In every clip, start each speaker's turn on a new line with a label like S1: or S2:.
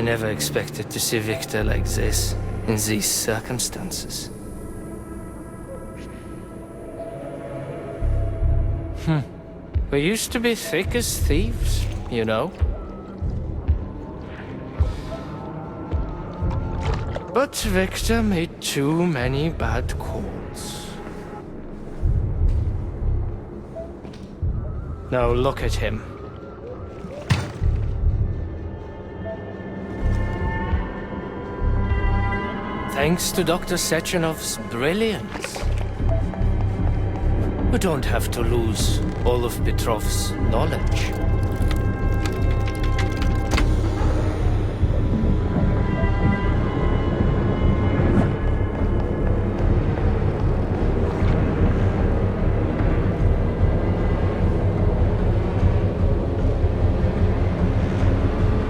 S1: never expected to see Victor like this, in these circumstances. We used to be thick as thieves, you know. But Victor made too many bad calls. Now look at him. Thanks to Dr. Sechenov's brilliance, we don't have to lose all of Petrov's knowledge.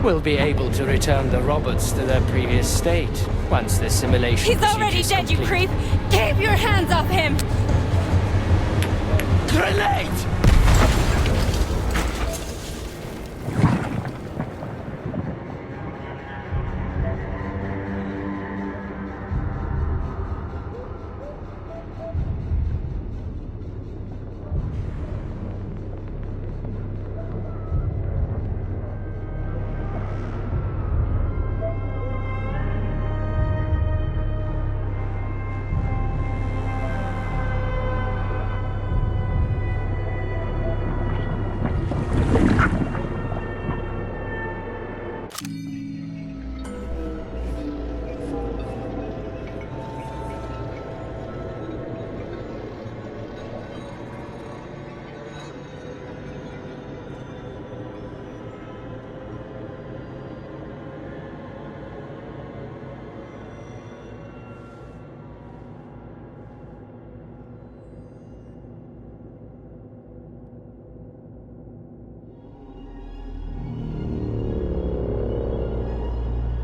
S1: We'll be able to return the robots to their previous state once the simulation.
S2: He's already dead, you creep! Keep your hands off him!
S1: Grenade!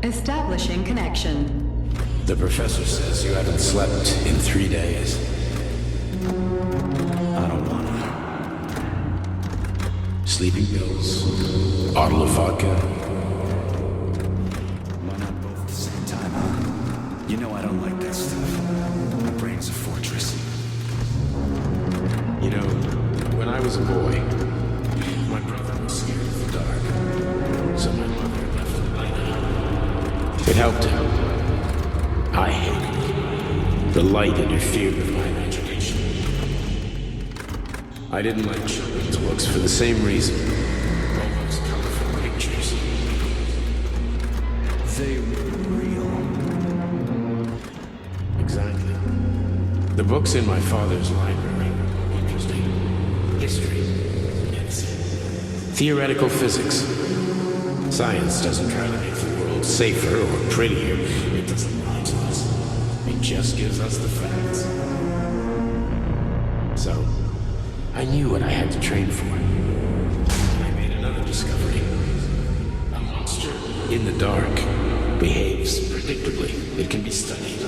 S3: Establishing connection.
S4: The professor says you haven't slept in 3 days. I don't wanna. Sleeping pills, bottle of vodka. Why not both at the same time, huh? You know I don't like that stuff. My brain's a fortress. You know, when I was a boy, my brother was scared of the dark. So my mother left the light on. It helped him. I hated it. The light interfered with my imagination. I didn't like children's books for the same reason. All those colorful pictures. They were real. Exactly. The books in my father's library were interesting. History. Yes. Theoretical physics. Science doesn't try to make the world safer or prettier. It doesn't lie to us. It just gives us the facts. So, I knew what I had to train for. I made another discovery. A monster in the dark behaves predictably. It can be studied.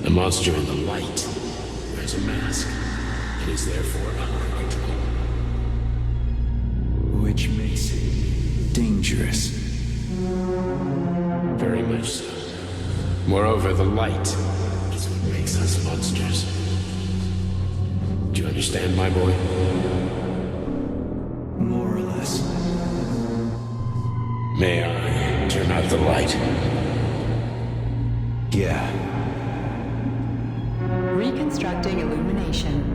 S4: A monster in the light wears a mask. It is therefore unpredictable. Which makes it dangerous. Very much so. Moreover, the light is what makes us monsters. Do you understand, my boy? More or less. May I turn out the light? Yeah.
S3: Reconstructing illumination.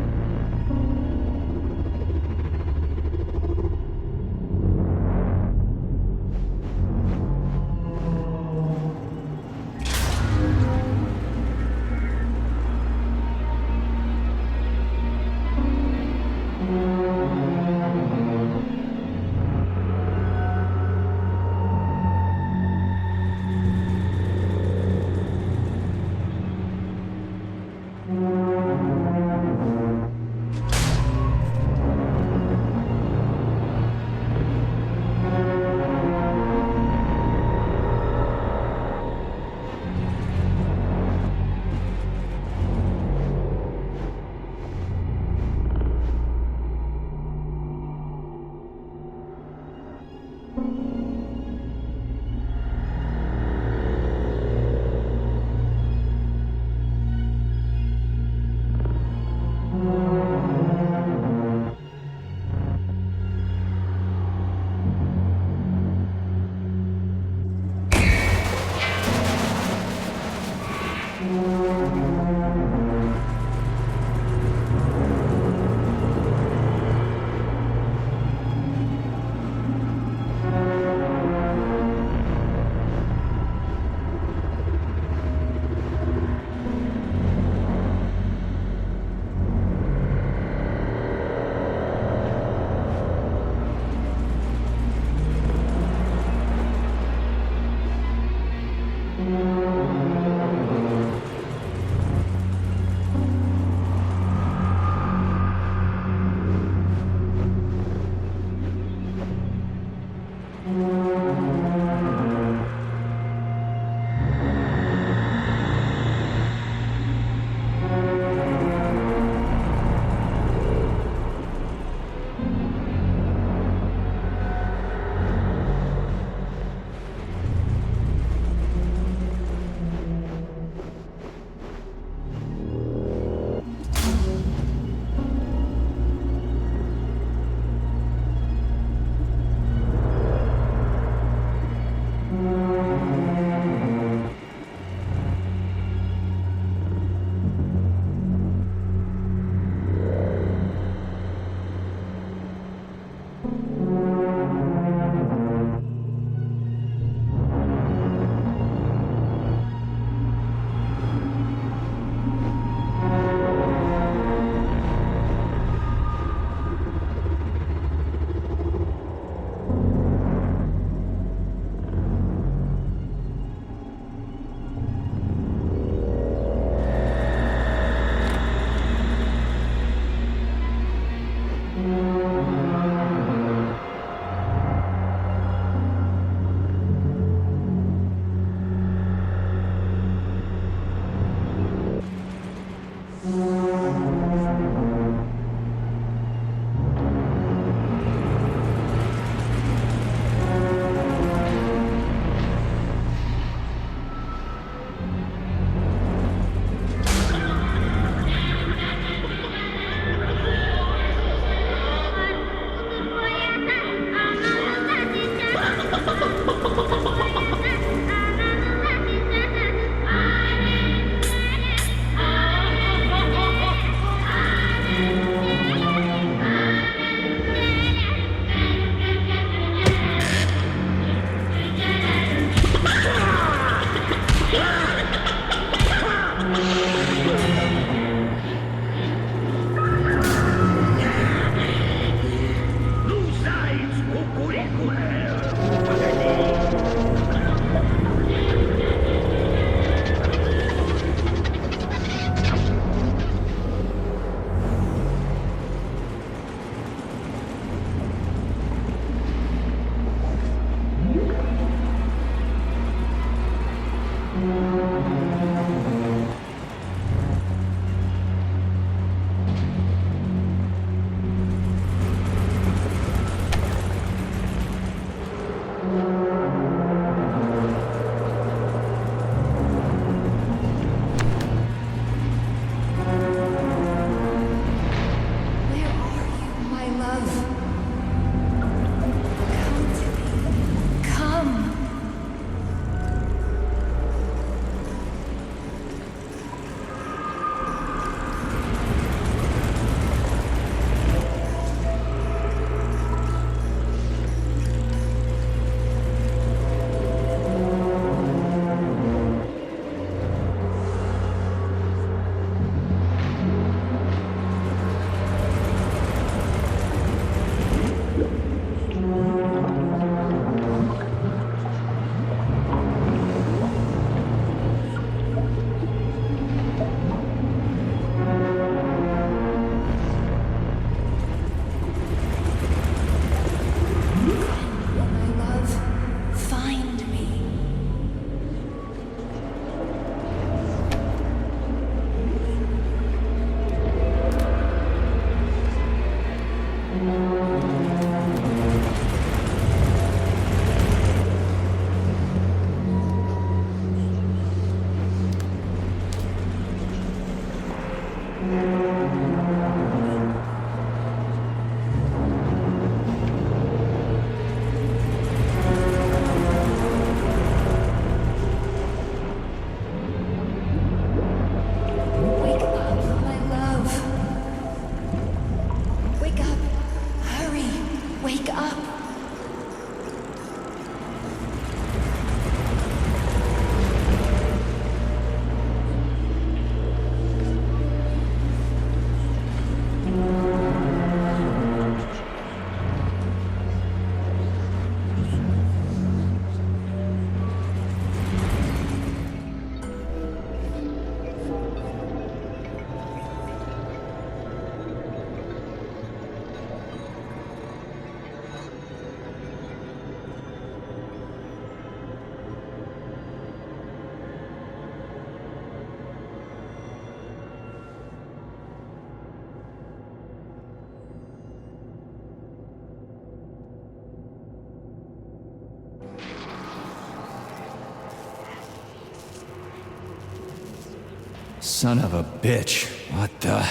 S5: Son of a bitch. What the...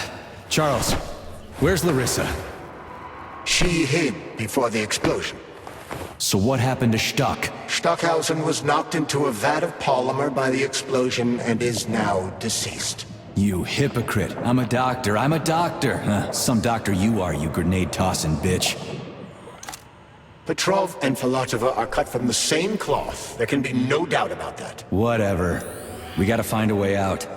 S5: Charles, where's Larissa?
S6: She hid before the explosion.
S5: So what happened to Stuck?
S6: Stockhausen was knocked into a vat of polymer by the explosion and is now deceased.
S5: You hypocrite. I'm a doctor. Huh, some doctor you are, you grenade-tossing bitch.
S6: Petrov and Filatova are cut from the same cloth. There can be no doubt about that.
S5: Whatever. We gotta find a way out.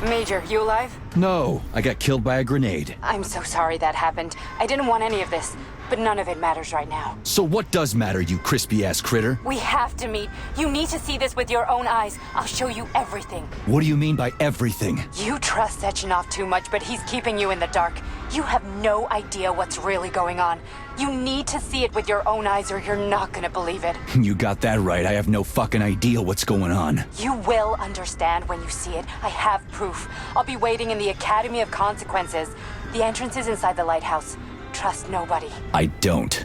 S2: Major, you alive?
S5: No, I got killed by a grenade.
S2: I'm so sorry that happened. I didn't want any of this, but none of it matters right now.
S5: So what does matter, you crispy-ass critter?
S2: We have to meet. You need to see this with your own eyes. I'll show you everything.
S5: What do you mean by everything?
S2: You trust Sechenov too much, but he's keeping you in the dark. You have no idea what's really going on. You need to see it with your own eyes or you're not gonna believe it.
S5: You got that right. I have no fucking idea what's going on.
S2: You will understand when you see it. I have proof. I'll be waiting in the Academy of Consequences. The entrance is inside the lighthouse. Trust nobody.
S5: I don't.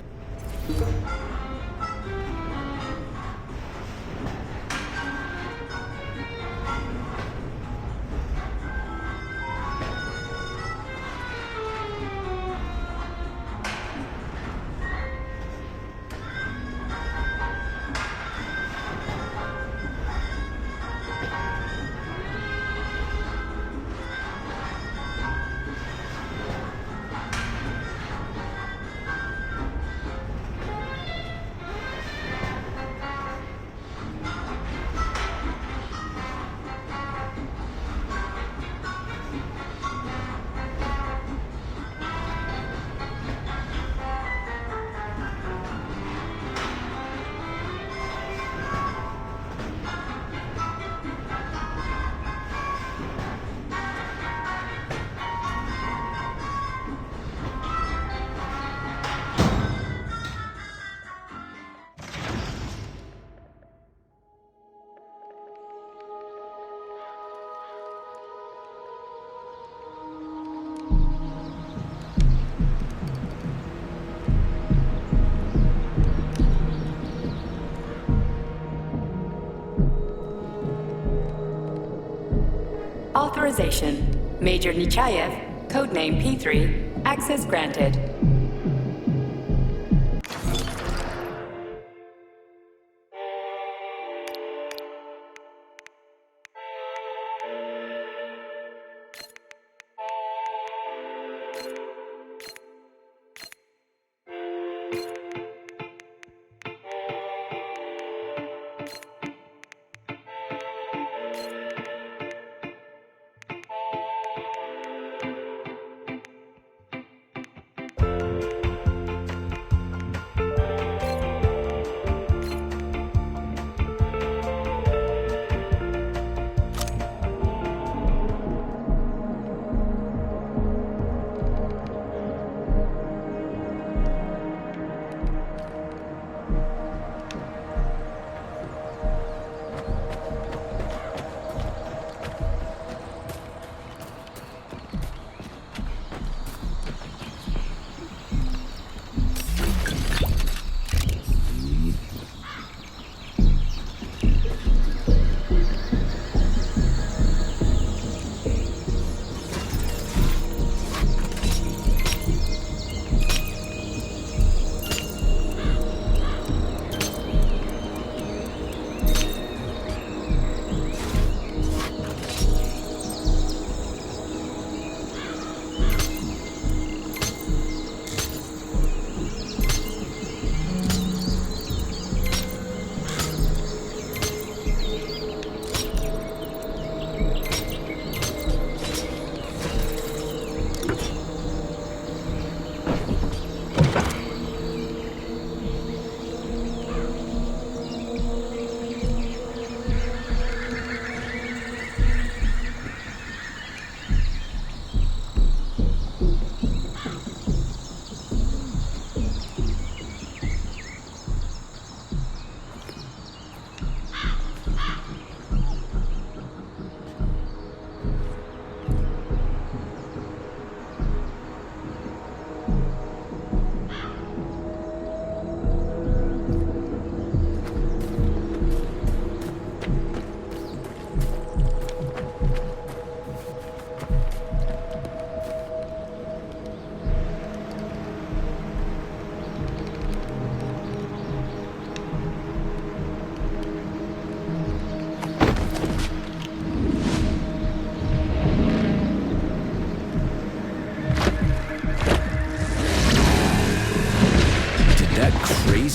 S3: Authorization. Major Nechayev, codename P3, access granted.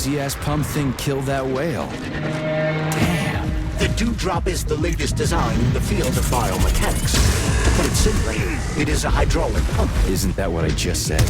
S5: crazy-ass pump thing kill that whale? Damn.
S6: The dewdrop is the latest design in the field of biomechanics. Put it simply, it is a hydraulic pump.
S5: Isn't that what I just said?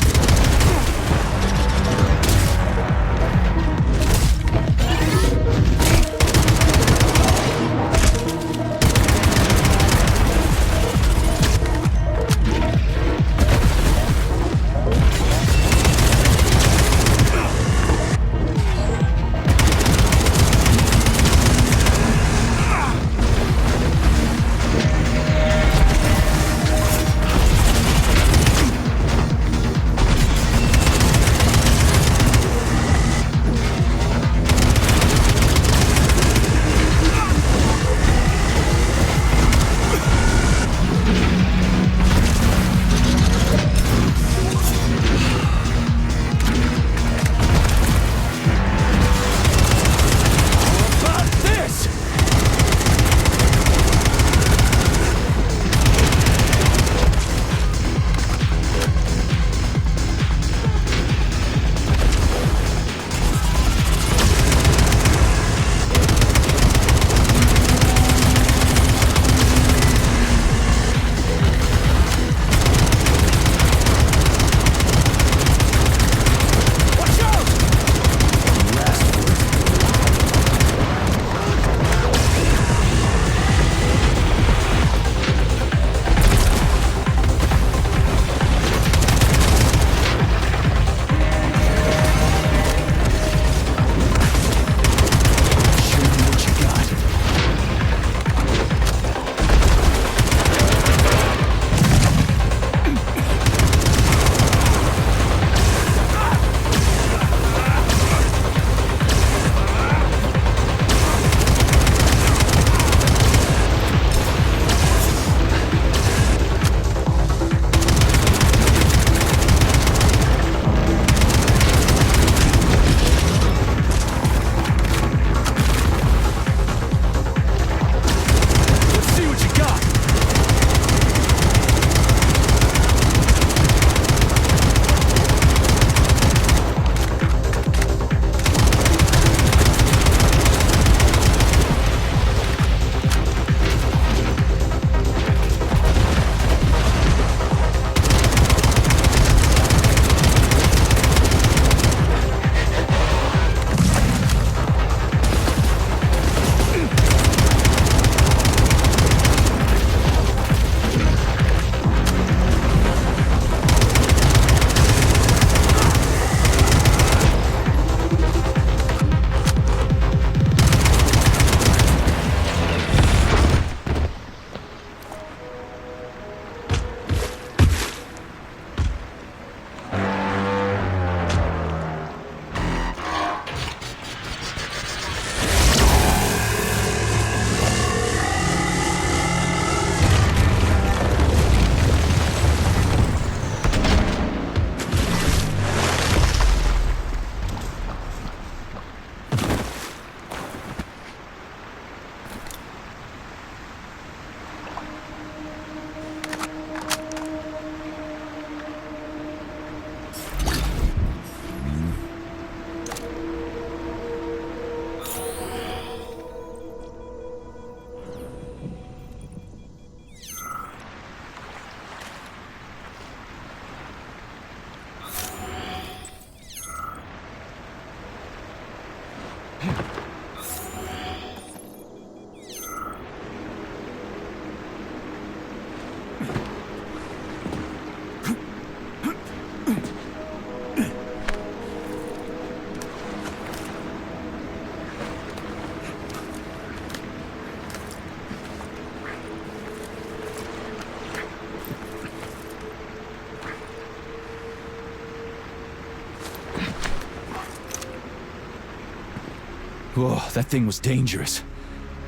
S5: Whoa, that thing was dangerous.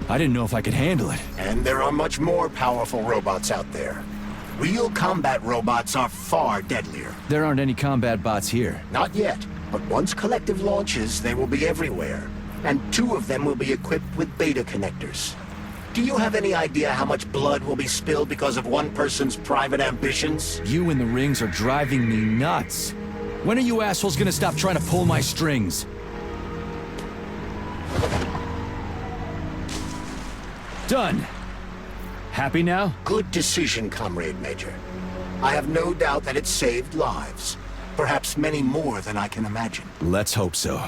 S5: I didn't know if I could handle it.
S6: And there are much more powerful robots out there. Real combat robots are far deadlier.
S5: There aren't any combat bots here.
S6: Not yet, but once Collective launches, they will be everywhere. And 2 of them will be equipped with beta connectors. Do you have any idea how much blood will be spilled because of one person's private ambitions?
S5: You in the rings are driving me nuts. When are you assholes gonna stop trying to pull my strings? Done. Happy now?
S6: Good decision, Comrade Major. I have no doubt that it saved lives. Perhaps many more than I can imagine.
S5: Let's hope so.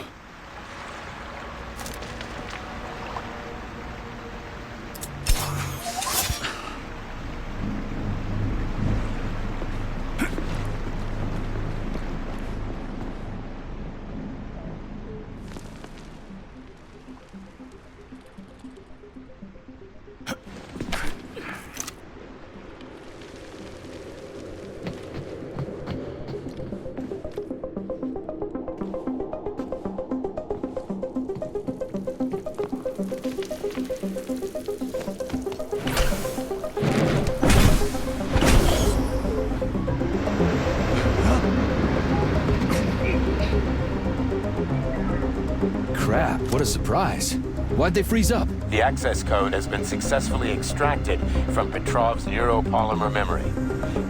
S5: Crap, what a surprise. Why'd they freeze up?
S7: The access code has been successfully extracted from Petrov's neuropolymer memory.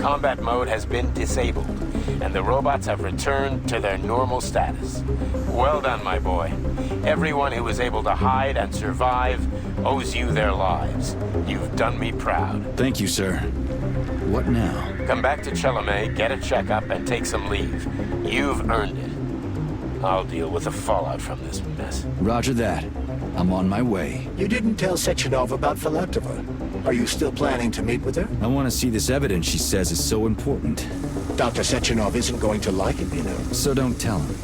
S7: Combat mode has been disabled, and the robots have returned to their normal status. Well done, my boy. Everyone who was able to hide and survive owes you their lives. You've done me proud.
S5: Thank you, sir. What now?
S7: Come back to Chelome, get a checkup, and take some leave. You've earned it. I'll deal with the fallout from this mess.
S5: Roger that. I'm on my way.
S6: You didn't tell Sechenov about Filatova. Are you still planning to meet with her?
S5: I want to see this evidence she says is so important.
S6: Dr. Sechenov isn't going to like it, you know.
S5: So don't tell him.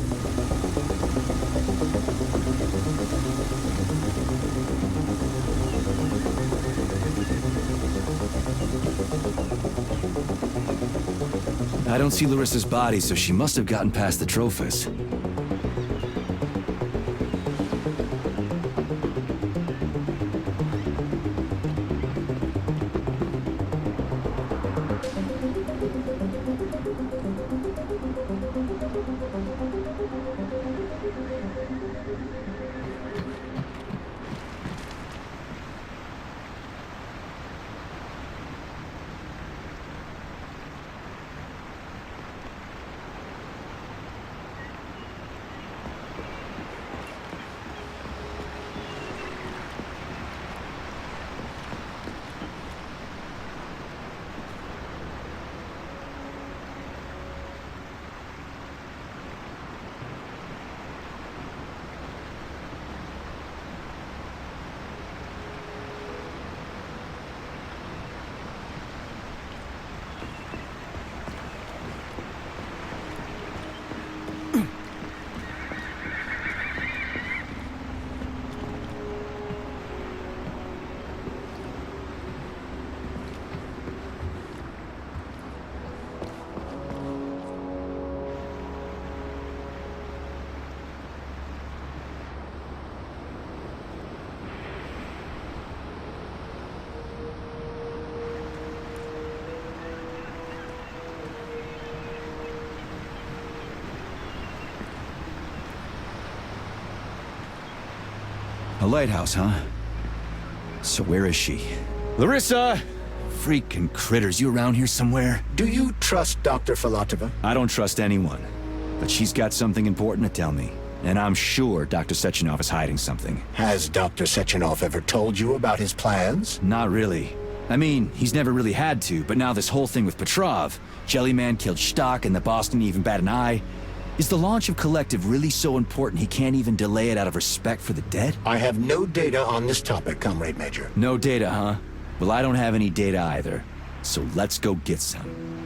S5: I don't see Larissa's body, so she must have gotten past the Trophus. A lighthouse, huh? So where is she? Larissa! Freaking critters, you around here somewhere?
S6: Do you trust Dr. Filatova?
S5: I don't trust anyone. But she's got something important to tell me. And I'm sure Dr. Sechenov is hiding something.
S6: Has Dr. Sechenov ever told you about his plans?
S5: Not really. I mean, he's never really had to, but now this whole thing with Petrov, Jellyman killed Stock and the boss didn't even bat an eye. Is the launch of Collective really so important he can't even delay it out of respect for the dead?
S6: I have no data on this topic, Comrade Major.
S5: No data, huh? Well, I don't have any data either. So let's go get some.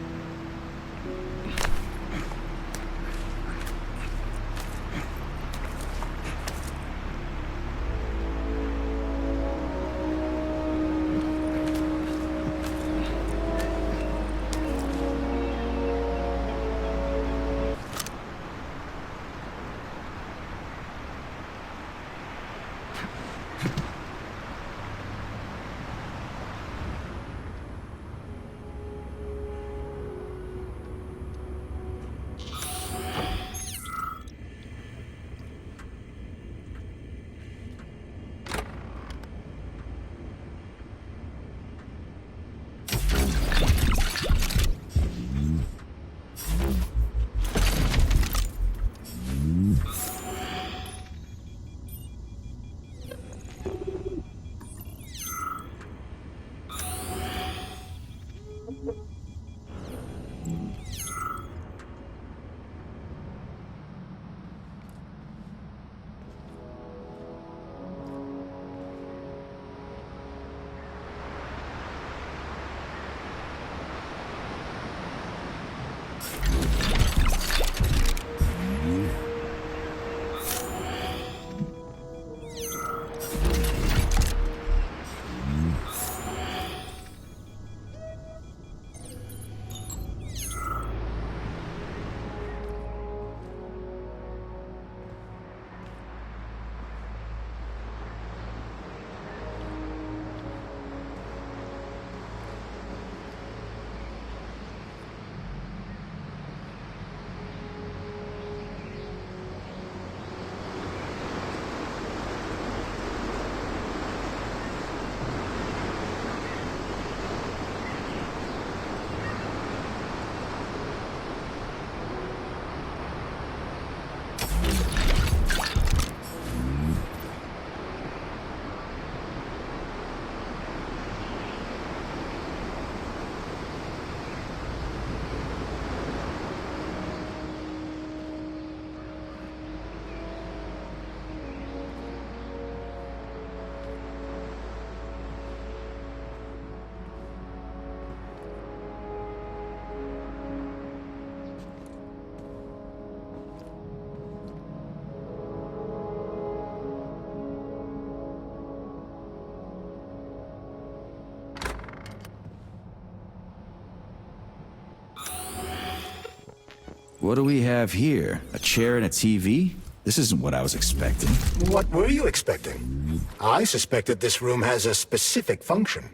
S5: What do we have here? A chair and a TV? This isn't what I was expecting.
S6: What were you expecting? I suspected this room has a specific function.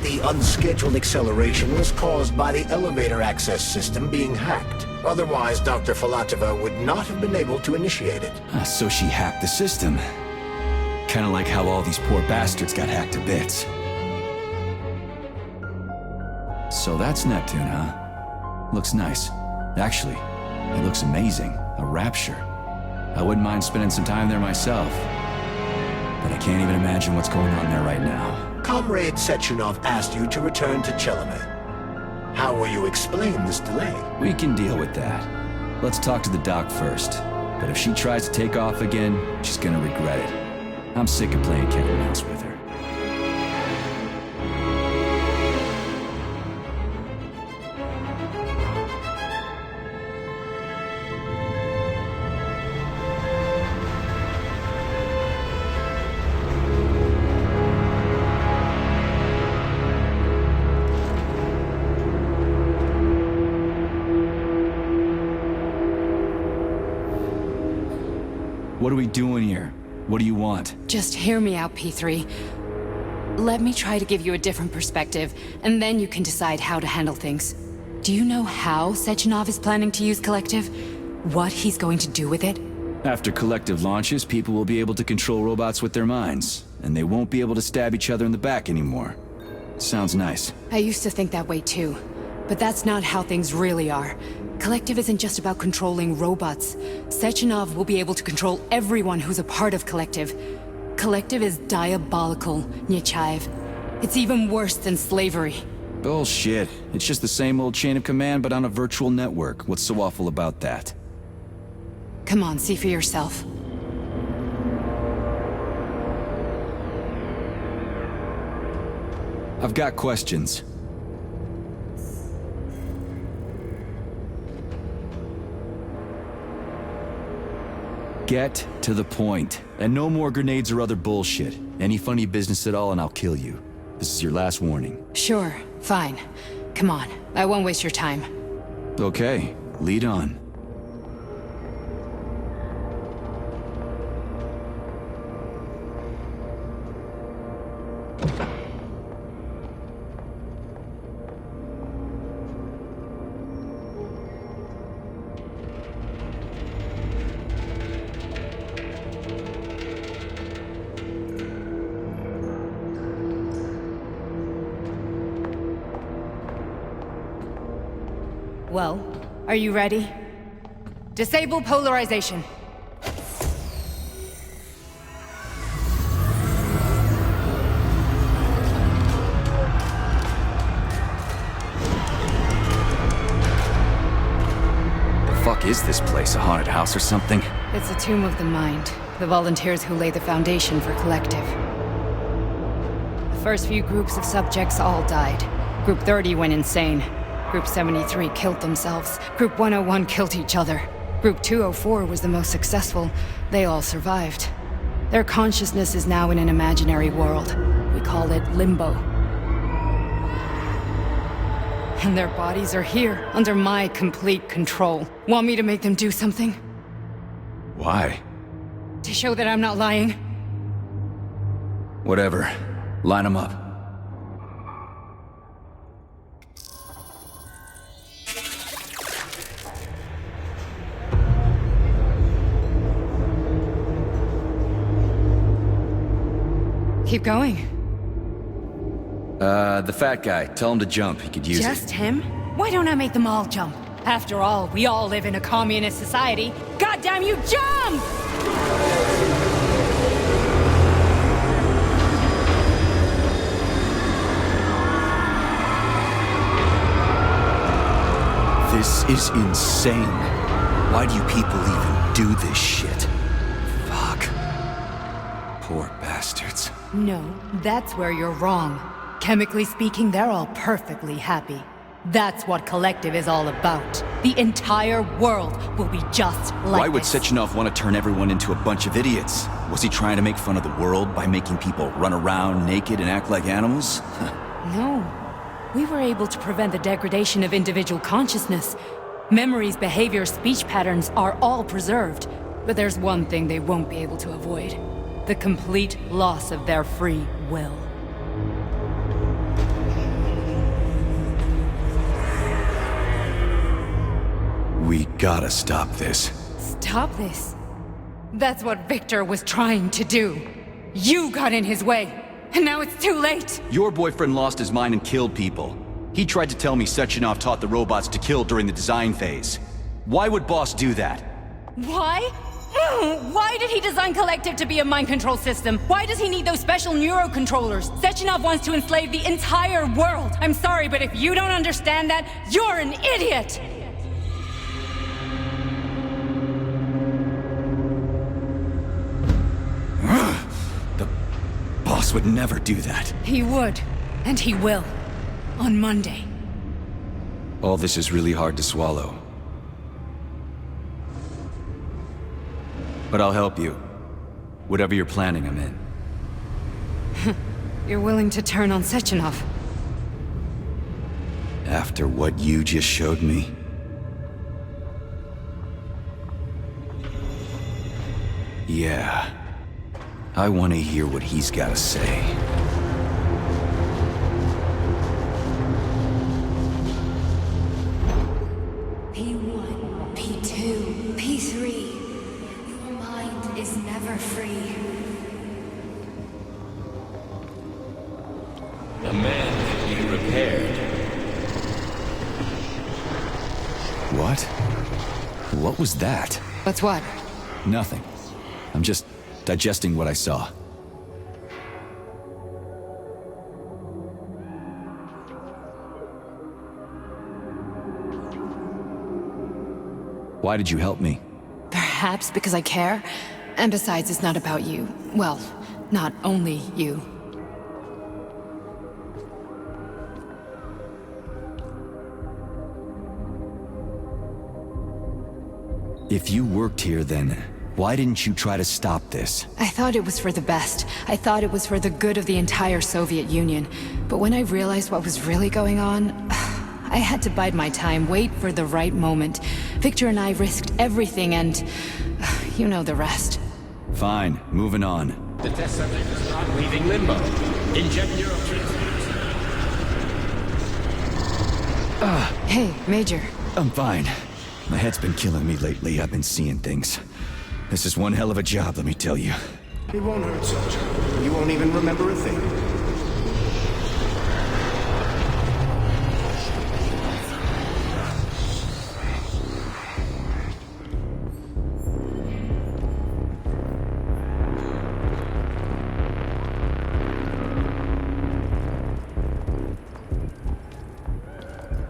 S6: The unscheduled acceleration was caused by the elevator access system being hacked. Otherwise, Dr. Filatova would not have been able to initiate it.
S5: So she hacked the system. Kinda like how all these poor bastards got hacked to bits. So that's Neptune, huh? Looks nice. Actually, it looks amazing. A rapture. I wouldn't mind spending some time there myself. But I can't even imagine what's going on there right now.
S6: Comrade Sechenov asked you to return to Chelomey. How will you explain this delay?
S5: We can deal with that. Let's talk to the doc first. But if she tries to take off again, she's gonna regret it. I'm sick of playing cat and mouse with her. What are we doing here? What do you want?
S3: Just hear me out, P3. Let me try to give you a different perspective, and then you can decide how to handle things. Do you know how Sechenov is planning to use Collective? What he's going to do with it?
S5: After Collective launches, people will be able to control robots with their minds, and they won't be able to stab each other in the back anymore. Sounds nice.
S3: I used to think that way too, but that's not how things really are. Collective isn't just about controlling robots. Sechenov will be able to control everyone who's a part of Collective. Collective is diabolical, Nechayev. It's even worse than slavery.
S5: Bullshit. It's just the same old chain of command, but on a virtual network. What's so awful about that?
S3: Come on, see for yourself.
S5: I've got questions. Get to the point. And no more grenades or other bullshit. Any funny business at all and I'll kill you. This is your last warning.
S3: Sure, fine. Come on, I won't waste your time.
S5: Okay, lead on.
S3: Well, are you ready? Disable polarization.
S5: The fuck is this place? A haunted house or something?
S3: It's a tomb of the mind. The volunteers who lay the foundation for Collective. The first few groups of subjects all died. Group 30 went insane. Group 73 killed themselves. Group 101 killed each other. Group 204 was the most successful. They all survived. Their consciousness is now in an imaginary world. We call it Limbo. And their bodies are here, under my complete control. Want me to make them do something?
S5: Why?
S3: To show that I'm not lying?
S5: Whatever. Line them up.
S3: Keep going.
S5: The fat guy. Tell him to jump. He could use it.
S3: Just him? Why don't I make them all jump? After all, we all live in a communist society. Goddamn you, jump!
S5: This is insane. Why do you people even do this shit? Fuck. Poor bastards.
S3: No, that's where you're wrong. Chemically speaking, they're all perfectly happy. That's what Collective is all about. The entire world will be just like
S5: Why would
S3: this.
S5: Sechenov want to turn everyone into a bunch of idiots? Was he trying to make fun of the world by making people run around naked and act like animals?
S3: No. We were able to prevent the degradation of individual consciousness. Memories, behavior, speech patterns are all preserved. But there's one thing they won't be able to avoid. The complete loss of their free will.
S5: We gotta stop this.
S3: Stop this. That's what Victor was trying to do. You got in his way, and now it's too late.
S5: Your boyfriend lost his mind and killed people. He tried to tell me Sechenov taught the robots to kill during the design phase. Why would Boss do that?
S3: Why? Why did he design Collective to be a mind control system? Why does he need those special neurocontrollers? Sechenov wants to enslave the entire world. I'm sorry, but if you don't understand that, you're an idiot!
S5: The boss would never do that.
S3: He would, and he will. On Monday.
S5: All this is really hard to swallow. But I'll help you. Whatever you're planning, I'm in.
S3: You're willing to turn on Sechenov?
S5: After what you just showed me? Yeah. I want to hear what he's got to say.
S8: P1, P2, P3. Your mind is never free.
S4: A man can be repaired.
S5: What? What was that?
S3: What's what?
S5: Nothing. I'm just digesting what I saw. Why did you help me?
S3: Perhaps because I care. And besides, it's not about you. Well, not only you.
S5: If you worked here, then why didn't you try to stop this?
S3: I thought it was for the best. I thought it was for the good of the entire Soviet Union. But when I realized what was really going on, I had to bide my time, wait for the right moment. Victor and I risked everything and you know the rest.
S5: Fine, moving on.
S4: The test subject is not leaving limbo. Inject neurotransmitters.
S3: Hey, Major.
S5: I'm fine. My head's been killing me lately. I've been seeing things. This is one hell of a job, let me tell you.
S6: It won't hurt, soldier. You won't even remember a thing.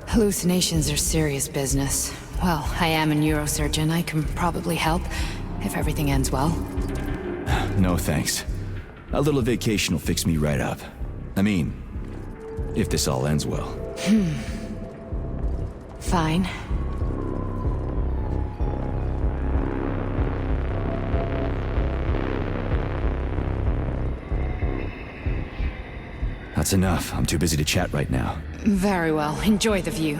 S3: Hallucinations are serious business. Well, I am a neurosurgeon. I can probably help, if everything ends well.
S5: No thanks. A little vacation will fix me right up. I mean, if this all ends well.
S3: Fine.
S5: That's enough. I'm too busy to chat right now.
S3: Very well. Enjoy the view.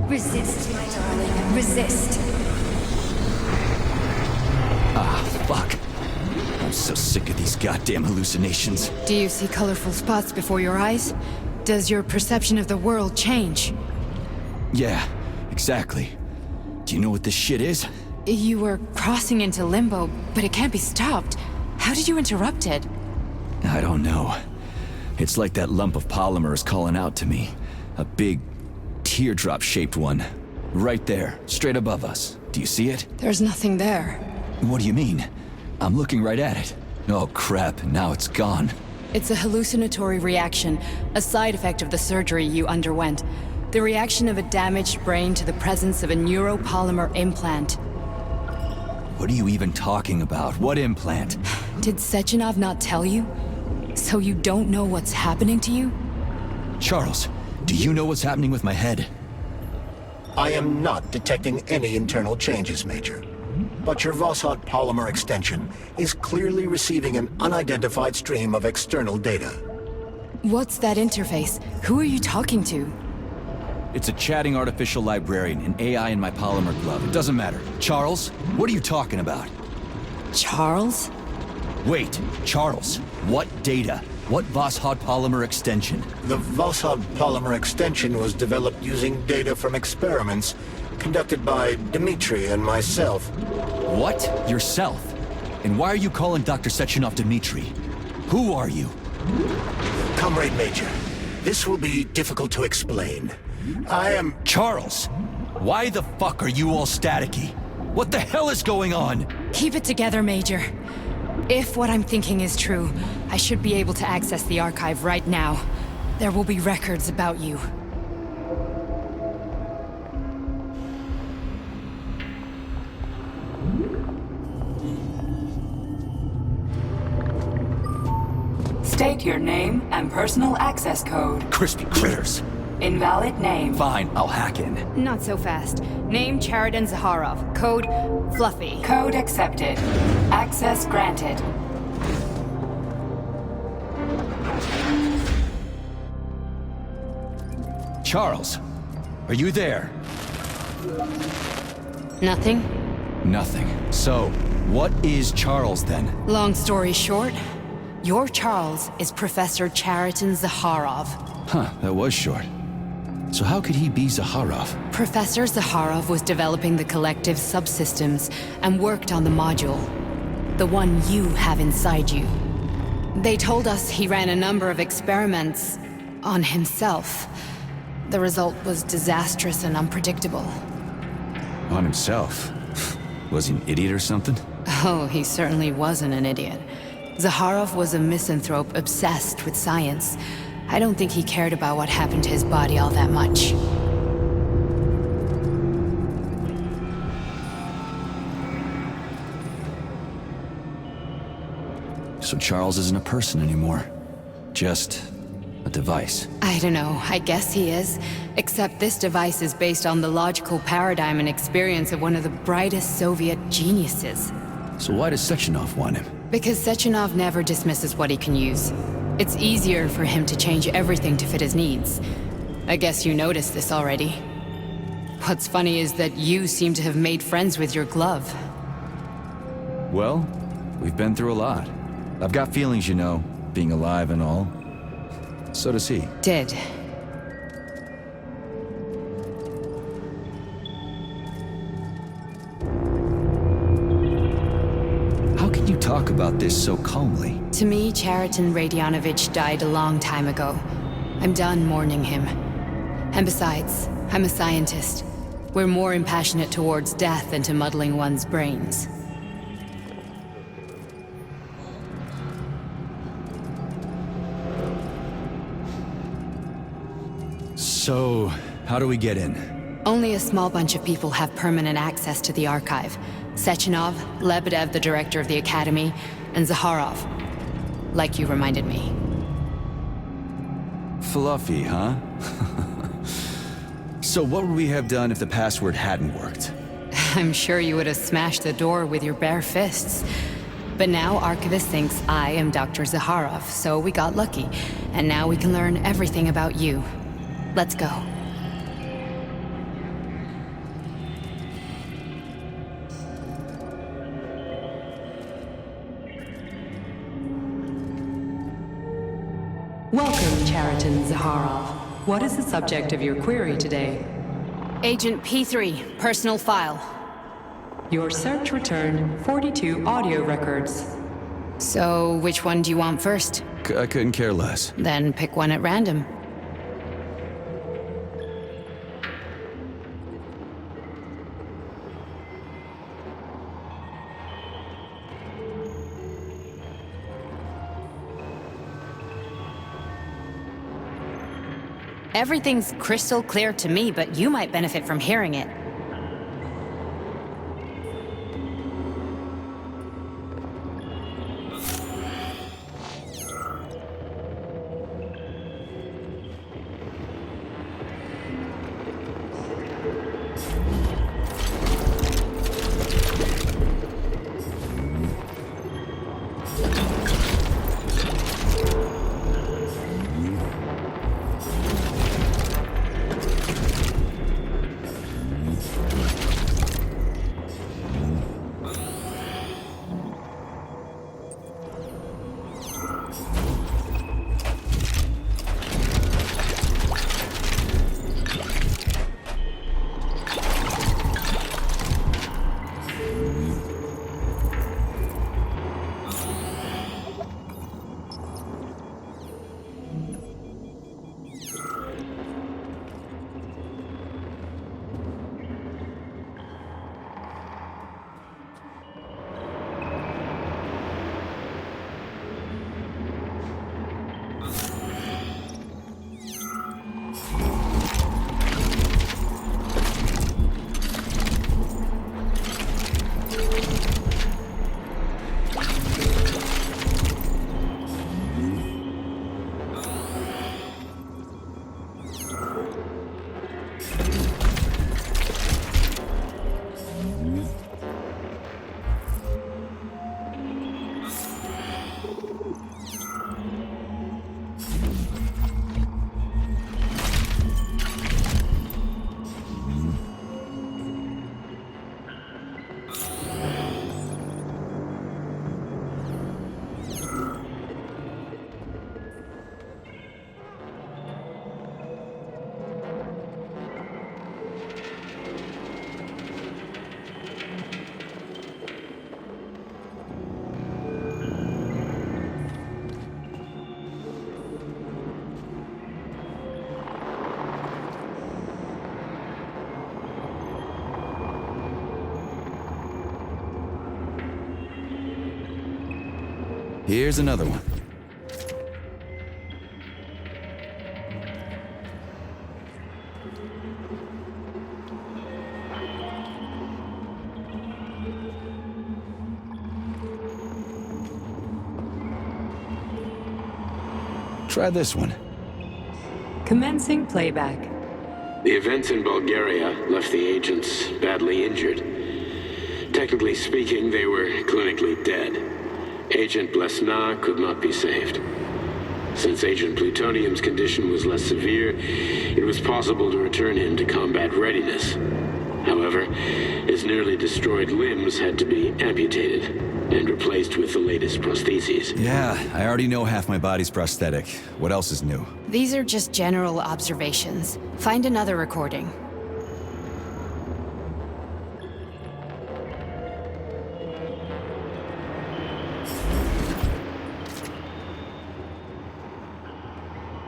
S8: Resist, my darling. Resist.
S5: Ah, fuck. I'm so sick of these goddamn hallucinations.
S3: Do you see colorful spots before your eyes? Does your perception of the world change?
S5: Yeah, exactly. Do you know what this shit is?
S3: You were crossing into limbo, but it can't be stopped. How did you interrupt it?
S5: I don't know. It's like that lump of polymer is calling out to me. A big, teardrop-shaped one. Right there, straight above us. Do you see it?
S3: There's nothing there.
S5: What do you mean? I'm looking right at it. Oh crap, now it's gone.
S3: It's a hallucinatory reaction, a side effect of the surgery you underwent. The reaction of a damaged brain to the presence of a neuropolymer implant.
S5: What are you even talking about? What implant?
S3: Did Sechenov not tell you? So you don't know what's happening to you?
S5: Charles, do you know what's happening with my head?
S6: I am not detecting any internal changes, Major. But your Voskhod polymer extension is clearly receiving an unidentified stream of external data.
S3: What's that interface? Who are you talking to?
S5: It's a chatting artificial librarian, an AI in my Polymer Glove. It doesn't matter. Charles, what are you talking about?
S3: Charles?
S5: Wait, Charles, what data? What Voskhod polymer extension?
S6: The Voskhod polymer extension was developed using data from experiments conducted by Dmitri and myself.
S5: What? Yourself? And why are you calling Dr. Sechenov Dmitri? Who are you?
S6: Comrade Major, this will be difficult to explain. I am...
S5: Charles! Why the fuck are you all staticky? What the hell is going on?
S3: Keep it together, Major. If what I'm thinking is true, I should be able to access the archive right now. There will be records about you.
S9: State your name and personal access code.
S5: Crispy critters.
S9: Invalid name.
S5: Fine, I'll hack in.
S3: Not so fast. Name Cheriton Zaharov. Code Fluffy.
S9: Code accepted. Access granted.
S5: Charles, are you there?
S3: Nothing?
S5: Nothing. So, what is Charles then?
S3: Long story short, your Charles is Professor Cheriton Zaharov.
S5: Huh, that was short. So how could he be Zaharov?
S3: Professor Zaharov was developing the collective subsystems and worked on the module. The one you have inside you. They told us he ran a number of experiments on himself. The result was disastrous and unpredictable.
S5: On himself? Was he an idiot or something?
S3: Oh, he certainly wasn't an idiot. Zaharov was a misanthrope obsessed with science. I don't think he cared about what happened to his body all that much.
S5: So Charles isn't a person anymore. Just a device.
S3: I don't know, I guess he is. Except this device is based on the logical paradigm and experience of one of the brightest Soviet geniuses.
S5: So why does Sechenov want him?
S3: Because Sechenov never dismisses what he can use. It's easier for him to change everything to fit his needs. I guess you noticed this already. What's funny is that you seem to have made friends with your glove.
S5: Well, we've been through a lot. I've got feelings, you know, being alive and all. So does he.
S3: Did.
S5: How can you talk about this so calmly?
S3: To me, Cheriton Radionovich died a long time ago. I'm done mourning him. And besides, I'm a scientist. We're more impassionate towards death than to muddling one's brains.
S5: So, how do we get in?
S3: Only a small bunch of people have permanent access to the archive. Sechenov, Lebedev, the director of the Academy, and Zaharov. Like you reminded me.
S5: Fluffy, huh? So what would we have done if the password hadn't worked?
S3: I'm sure you would have smashed the door with your bare fists. But now Archivist thinks I am Dr. Zaharov, so we got lucky. And now we can learn everything about you. Let's go.
S9: Welcome, Cheriton Zaharov. What is the subject of your query today?
S3: Agent P3, personal file.
S9: Your search returned 42 audio records.
S3: So, which one do you want first?
S5: I couldn't care less.
S3: Then pick one at random. Everything's crystal clear to me, but you might benefit from hearing it.
S5: Here's another one. Try this one.
S9: Commencing playback.
S4: The events in Bulgaria left the agents badly injured. Technically speaking, they were clinically dead. Agent Blesna could not be saved. Since Agent Plutonium's condition was less severe, it was possible to return him to combat readiness. However, his nearly destroyed limbs had to be amputated and replaced with the latest prostheses.
S5: Yeah, I already know half my body's prosthetic. What else is new?
S3: These are just general observations. Find another recording.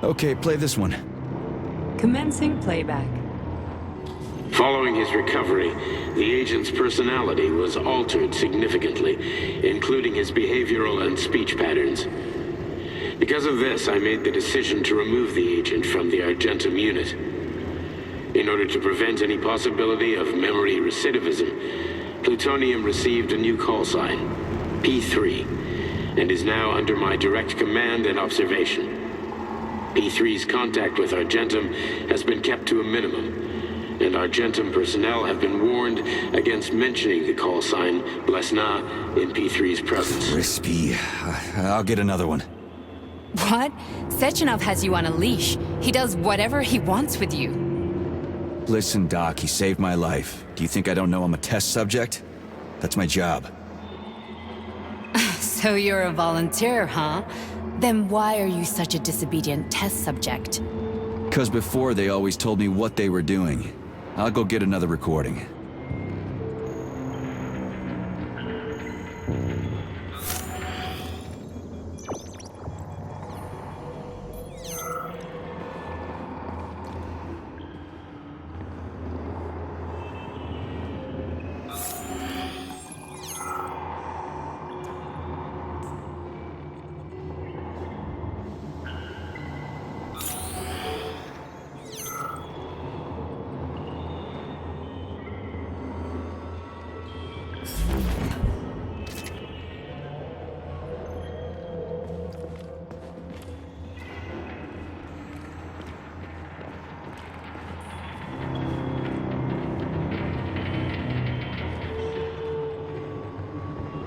S5: Okay, play this one.
S9: Commencing playback.
S4: Following his recovery, the agent's personality was altered significantly, including his behavioral and speech patterns. Because of this, I made the decision to remove the agent from the Argentum unit. In order to prevent any possibility of memory recidivism, Plutonium received a new call sign, P3, and is now under my direct command and observation. P3's contact with Argentum has been kept to a minimum, and Argentum personnel have been warned against mentioning the call sign Blesna in P3's presence.
S5: Crispy. I'll get another one.
S3: What? Sechenov has you on a leash. He does whatever he wants with you.
S5: Listen, Doc, he saved my life. Do you think I don't know I'm a test subject? That's my job.
S3: So you're a volunteer, huh? Then why are you such a disobedient test subject?
S5: 'Cause before they always told me what they were doing. I'll go get another recording.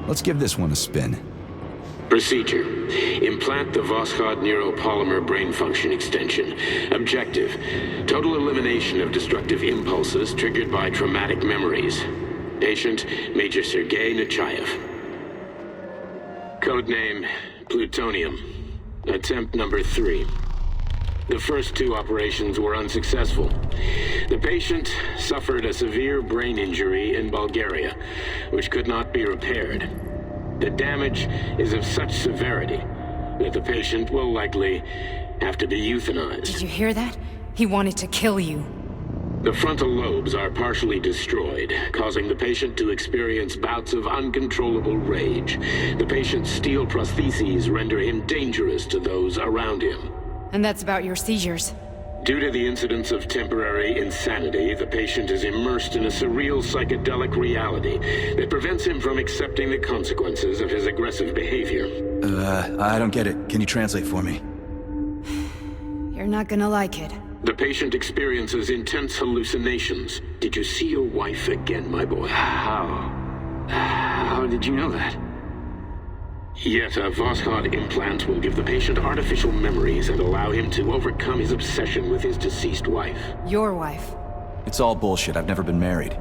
S5: Let's give this one a spin.
S4: Procedure. Implant the Voskhod neuropolymer brain function extension. Objective. Total elimination of destructive impulses triggered by traumatic memories. Patient, Major Sergei Nechayev. Codename, Plutonium. Attempt number 3. The first 2 operations were unsuccessful. The patient suffered a severe brain injury in Bulgaria, which could not be repaired. The damage is of such severity that the patient will likely have to be euthanized.
S3: Did you hear that? He wanted to kill you.
S4: The frontal lobes are partially destroyed, causing the patient to experience bouts of uncontrollable rage. The patient's steel prostheses render him dangerous to those around him.
S3: And that's about your seizures.
S4: Due to the incidence of temporary insanity, the patient is immersed in a surreal psychedelic reality that prevents him from accepting the consequences of his aggressive behavior.
S5: I don't get it. Can you translate for me?
S3: You're not gonna like it.
S4: The patient experiences intense hallucinations. Did you see your wife again, my boy? How did you know that? Yet a Voskhod implant will give the patient artificial memories and allow him to overcome his obsession with his deceased wife.
S3: Your wife.
S5: It's all bullshit. I've never been married.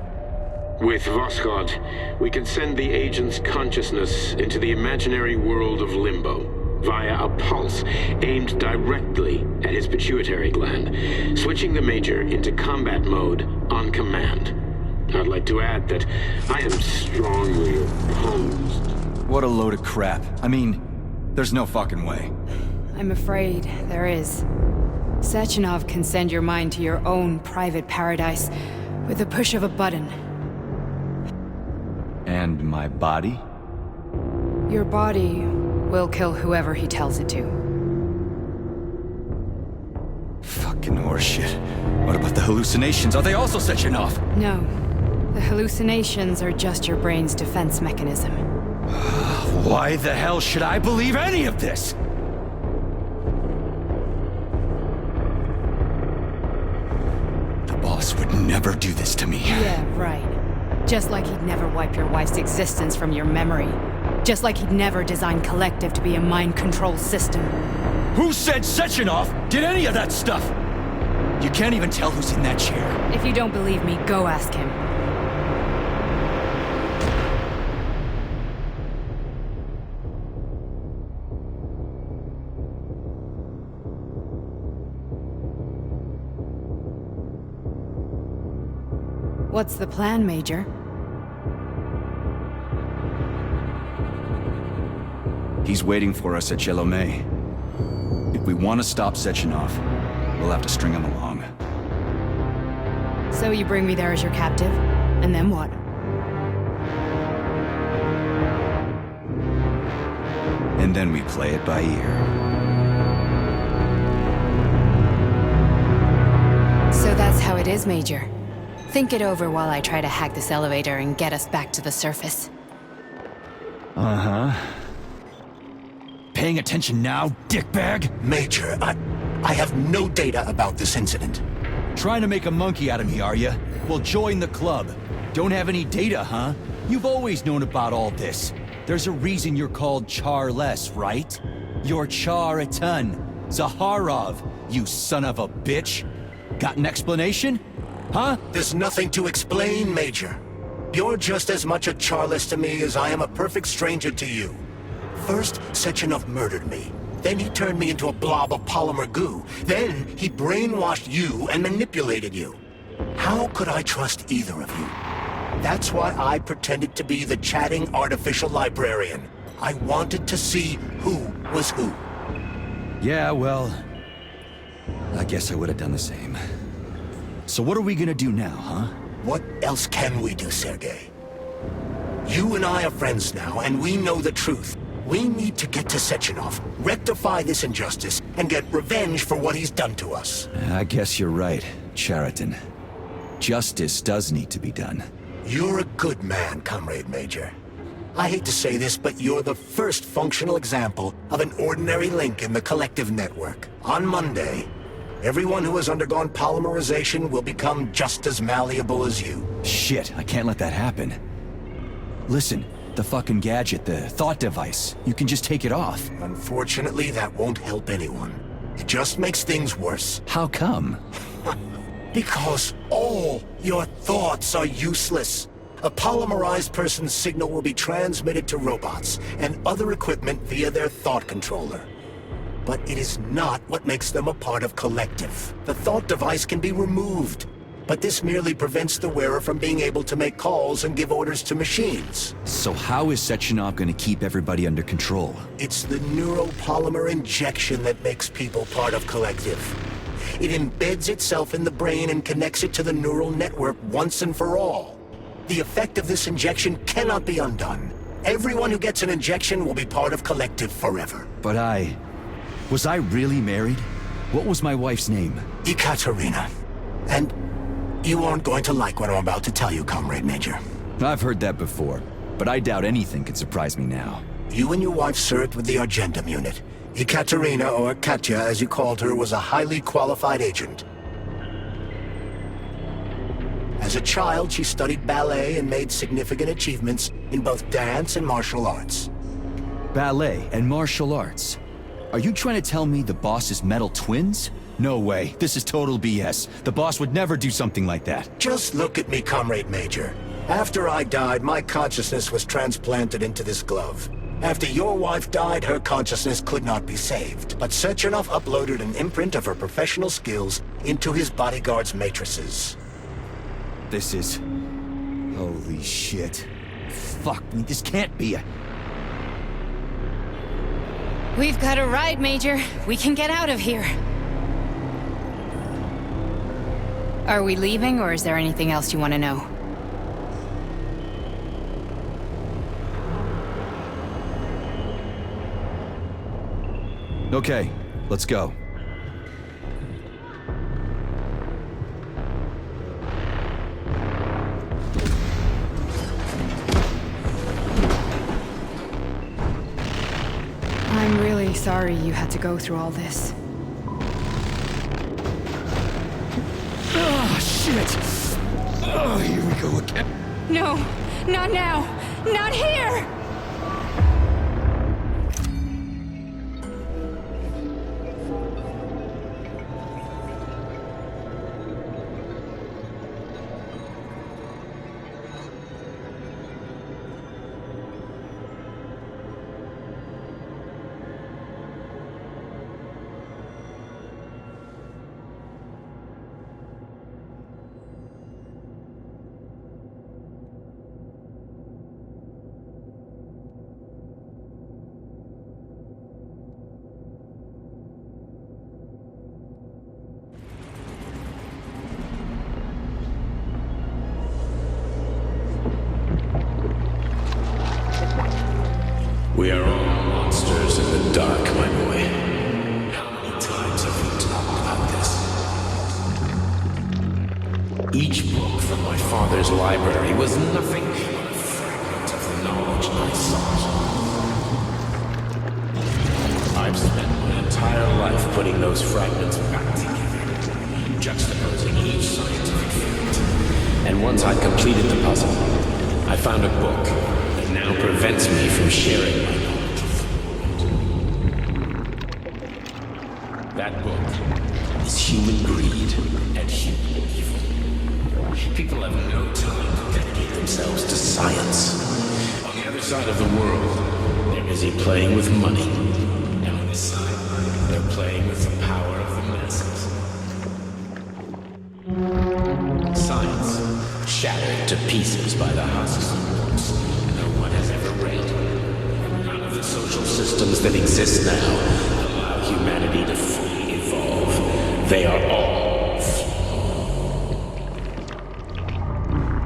S4: With Voskhod, we can send the agent's consciousness into the imaginary world of limbo via a pulse aimed directly at his pituitary gland, switching the Major into combat mode on command. I'd like to add that I am strongly opposed.
S5: What a load of crap. I mean, there's no fucking way.
S3: I'm afraid there is. Sechenov can send your mind to your own private paradise with the push of a button.
S5: And my body?
S3: Your body We'll kill whoever he tells it to.
S5: Fucking horseshit. What about the hallucinations? Are they also Sechenov?
S3: No. The hallucinations are just your brain's defense mechanism.
S5: Why the hell should I believe any of this? The boss would never do this to me.
S3: Yeah, right. Just like he'd never wipe your wife's existence from your memory. Just like he'd never design Collective to be a mind control system.
S5: Who said Sechenov did any of that stuff? You can't even tell who's in that chair.
S3: If you don't believe me, go ask him. What's the plan, Major?
S5: He's waiting for us at Chelomey. If we want to stop Sechenov, we'll have to string him along.
S3: So you bring me there as your captive? And then what?
S5: And then we play it by ear.
S3: So that's how it is, Major. Think it over while I try to hack this elevator and get us back to the surface.
S5: Uh-huh. Paying attention now, dickbag?
S6: Major, I have no data about this incident.
S5: Trying to make a monkey out of me, are you? Well, join the club. Don't have any data, huh? You've always known about all this. There's a reason you're called Charless, right? You're Char-a-ton. Zaharov, you son of a bitch. Got an explanation? Huh?
S6: There's nothing to explain, Major. You're just as much a Charless to me as I am a perfect stranger to you. First, Sechenov murdered me. Then he turned me into a blob of polymer goo. Then he brainwashed you and manipulated you. How could I trust either of you? That's why I pretended to be the chatting artificial librarian. I wanted to see who was who.
S5: Yeah, well, I guess I would have done the same. So what are we gonna do now, huh?
S6: What else can we do, Sergei? You and I are friends now, and we know the truth. We need to get to Sechenov, rectify this injustice, and get revenge for what he's done to us.
S5: I guess you're right, Chariton. Justice does need to be done.
S6: You're a good man, Comrade Major. I hate to say this, but you're the first functional example of an ordinary link in the Collective network. On Monday, everyone who has undergone polymerization will become just as malleable as you.
S5: Shit, I can't let that happen. Listen, the fucking gadget, the thought device, you can just take it off.
S6: Unfortunately, that won't help anyone. It just makes things worse.
S5: How come?
S6: Because all your thoughts are useless. A polymerized person's signal will be transmitted to robots and other equipment via their thought controller. But it is not what makes them a part of Collective. The thought device can be removed, but this merely prevents the wearer from being able to make calls and give orders to machines.
S5: So how is Sechenov gonna keep everybody under control?
S6: It's the neuropolymer injection that makes people part of Collective. It embeds itself in the brain and connects it to the neural network once and for all. The effect of this injection cannot be undone. Everyone who gets an injection will be part of Collective forever.
S5: But was I really married? What was my wife's name?
S6: Ekaterina. And you aren't going to like what I'm about to tell you, Comrade Major.
S5: I've heard that before, but I doubt anything could surprise me now.
S6: You and your wife served with the Argentum unit. Ekaterina, or Katya as you called her, was a highly qualified agent. As a child, she studied ballet and made significant achievements in both dance and martial arts.
S5: Ballet and martial arts? Are you trying to tell me the boss is metal twins? No way, this is total BS. The boss would never do something like that.
S6: Just look at me, Comrade Major. After I died, my consciousness was transplanted into this glove. After your wife died, her consciousness could not be saved. But Sechenov uploaded an imprint of her professional skills into his bodyguard's matrices.
S5: This is... holy shit. Fuck me, this can't be a...
S3: We've got a ride, Major. We can get out of here. Are we leaving, or is there anything else you want to know?
S5: Okay, let's go.
S3: I'm really sorry you had to go through all this.
S5: Oh, shit! Oh, here we go again.
S3: No, not now! Not here!
S4: We are all monsters in the dark, my boy. How many times have we talked about this? Each book from my father's library was nothing but a fragment of the knowledge I sought. I've spent my entire life putting those fragments back together, juxtaposing each scientific fact. And once I'd completed the puzzle, I found a book that now prevents me from sharing my knowledge with the world. That book is human greed and human evil. People have no time to dedicate themselves to science. On the other side of the world, they're busy playing with money. And on this side, they're playing with the power of the masses. Science, shattered to pieces by the husks of books no one has ever read. None of the social systems that exist now allow humanity to fully evolve. They are all flawed.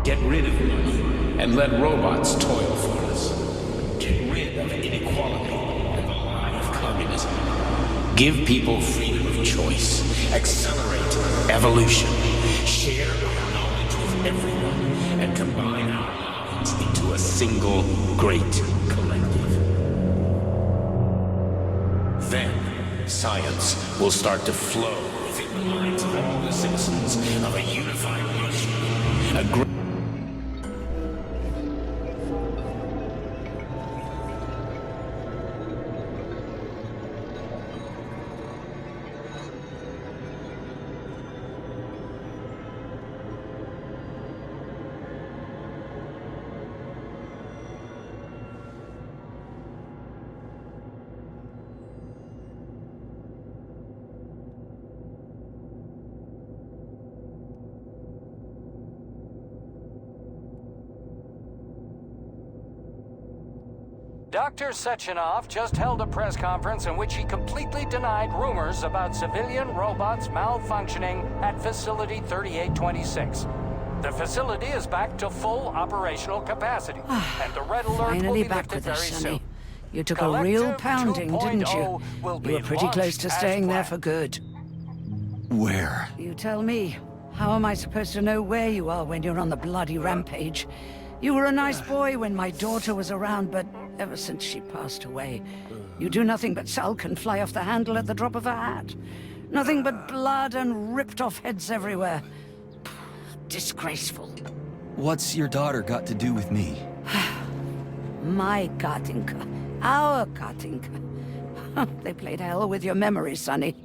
S4: Get rid of money and let robots toil for us. Get rid of inequality and the lie of communism. Give people freedom of choice. Accelerate evolution. Share our knowledge with everyone and combine our minds into a single great collective. Then, science will start to flow within the minds of all the citizens of a unified nation. A great
S10: Dr. Sechenov just held a press conference in which he completely denied rumors about civilian robots malfunctioning at Facility 3826. The facility is back to full operational capacity, and the red alert will
S11: Finally
S10: be
S11: back
S10: lifted
S11: with
S10: very
S11: us,
S10: soon.
S11: Sonny. You took a real pounding, didn't you?
S10: Will be
S11: You were pretty close
S10: launched
S11: to
S10: as
S11: staying there
S10: planned.
S11: for good.
S5: Where?
S11: You tell me. How am I supposed to know where you are when you're on the bloody rampage? You were a nice boy when my daughter was around, but ever since she passed away, you do nothing but sulk and fly off the handle at the drop of a hat. Nothing but blood and ripped off heads everywhere. Disgraceful.
S5: What's your daughter got to do with me?
S11: My Katinka. Our Katinka. They played hell with your memory, Sonny.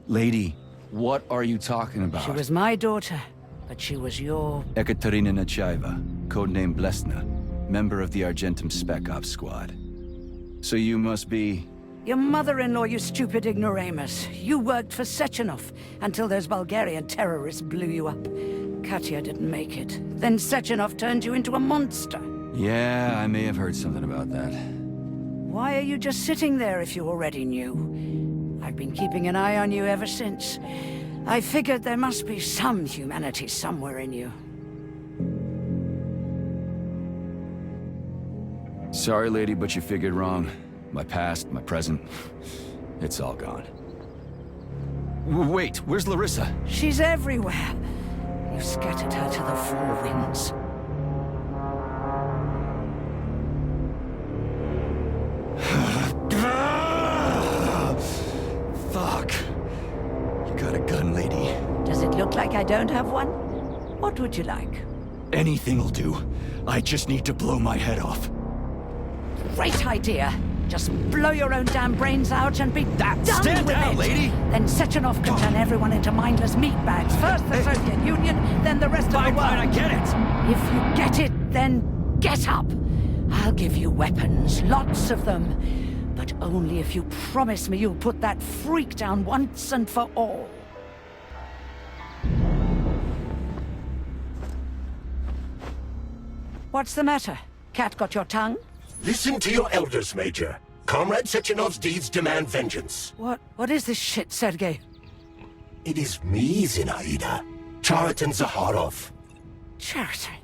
S5: Lady, what are you talking about?
S11: She was my daughter, but she was your...
S5: Ekaterina Nechaeva, codename Blesna, member of the Argentum Spec Ops squad. So you must be...
S11: Your mother-in-law, you stupid ignoramus. You worked for Sechenov until those Bulgarian terrorists blew you up. Katya didn't make it. Then Sechenov turned you into a monster.
S5: Yeah, I may have heard something about that.
S11: Why are you just sitting there if you already knew? I've been keeping an eye on you ever since. I figured there must be some humanity somewhere in you.
S5: Sorry, lady, but you figured wrong. My past, my present. It's all gone. Wait, where's Larissa?
S11: She's everywhere. You scattered her to the four winds.
S5: Fuck. You got a gun, lady.
S11: Does it look like I don't have one? What would you like?
S5: Anything'll do. I just need to blow my head off.
S11: Great idea. Just blow your own damn brains out and be done
S5: Stand
S11: with
S5: down,
S11: it.
S5: lady!
S11: Then Sechenov can turn everyone into mindless meatbags. First the Soviet Union, then the rest of the world.
S5: Fine, I get it!
S11: If you get it, then get up. I'll give you weapons, lots of them. But only if you promise me you'll put that freak down once and for all. What's the matter? Cat got your tongue?
S6: Listen to your elders, Major. Comrade Sechenov's deeds demand vengeance.
S11: What is this shit, Sergei?
S6: It is me, Zinaida. Chariton Zakharov.
S11: Chariton,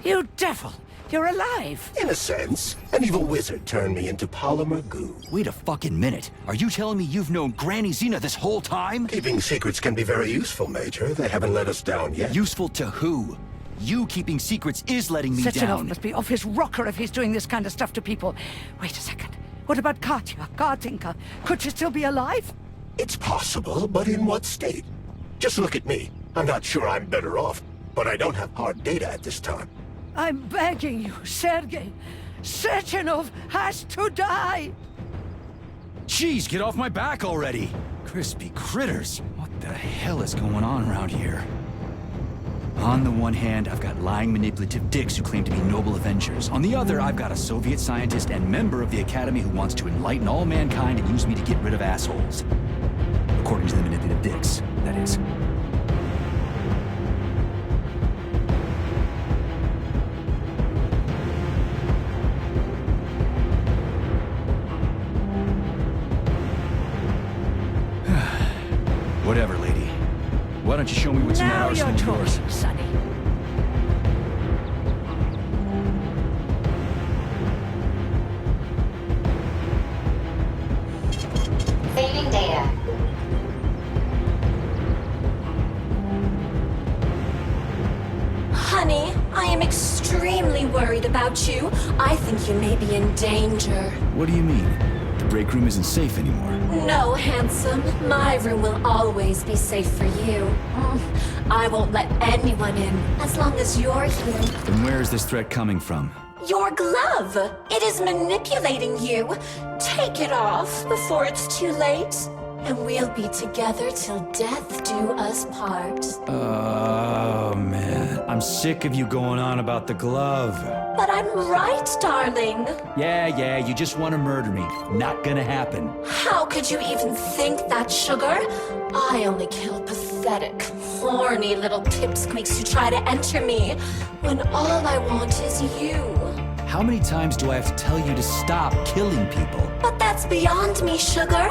S11: you devil! You're alive!
S6: In a sense, an evil wizard turned me into polymer goo.
S5: Wait a fucking minute. Are you telling me you've known Granny Zina this whole time?
S6: Keeping secrets can be very useful, Major. They haven't let us down yet.
S5: Useful to who? You keeping secrets is letting me
S11: Sechenov
S5: down.
S11: must be off his rocker if he's doing this kind of stuff to people. Wait a second. What about Katya, Kartinka? Could she still be alive?
S6: It's possible, but in what state? Just look at me. I'm not sure I'm better off, but I don't have hard data at this time.
S11: I'm begging you, Sergei. Sechenov has to die!
S5: Jeez, get off my back already! Crispy critters. What the hell is going on around here? On the one hand, I've got lying manipulative dicks who claim to be noble avengers. On the other, I've got a Soviet scientist and member of the Academy who wants to enlighten all mankind and use me to get rid of assholes. According to the manipulative dicks, that is. Whatever, lady. Why don't you show me what's in that
S11: Now
S5: arsenal
S11: you're
S5: of yours?
S11: talking, Sonny.
S12: Saving data.
S13: Honey, I am extremely worried about you. I think you may be in danger.
S5: What do you mean? The break room isn't safe anymore.
S13: No, handsome. My room will always be safe for you. I won't let anyone in as long as you're here.
S5: Then where is this threat coming from?
S13: Your glove! It is manipulating you. Take it off before it's too late. And we'll be together till death do us part.
S5: Oh, man. I'm sick of you going on about the glove.
S13: But I'm right, darling.
S5: Yeah, you just want to murder me. Not gonna happen.
S13: How could you even think that, sugar? I only kill pathetic, horny little pipsqueaks who try to enter me, when all I want is you.
S5: How many times do I have to tell you to stop killing people?
S13: But that's beyond me, sugar.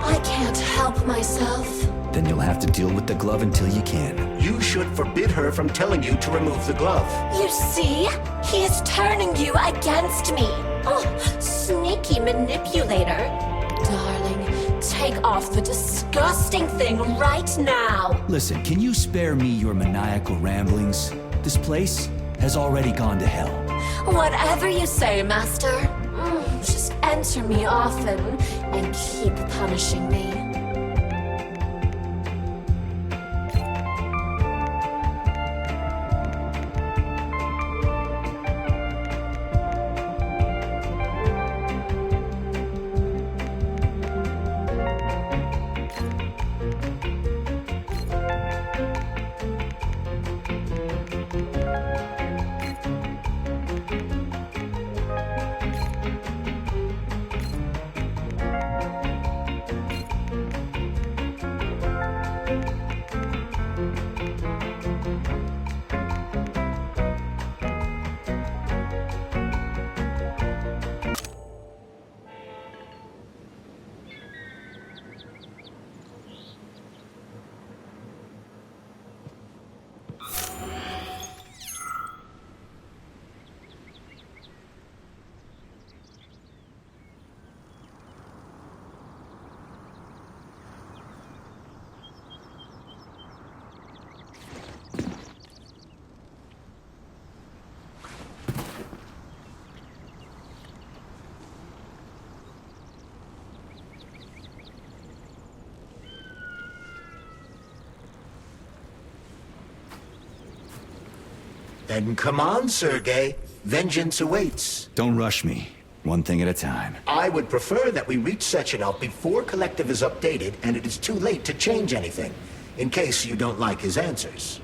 S13: I can't help myself.
S5: Then you'll have to deal with the glove until you can.
S6: You should forbid her from telling you to remove the glove.
S13: You see? He is turning you against me. Oh, sneaky manipulator. Darling, take off the disgusting thing right now.
S5: Listen, can you spare me your maniacal ramblings? This place has already gone to hell.
S13: Whatever you say, Master. Just enter me often and keep punishing me.
S6: Then come on, Sergei. Vengeance awaits.
S5: Don't rush me. One thing at a time.
S6: I would prefer that we reach Sechenov before Collective is updated and it is too late to change anything, in case you don't like his answers.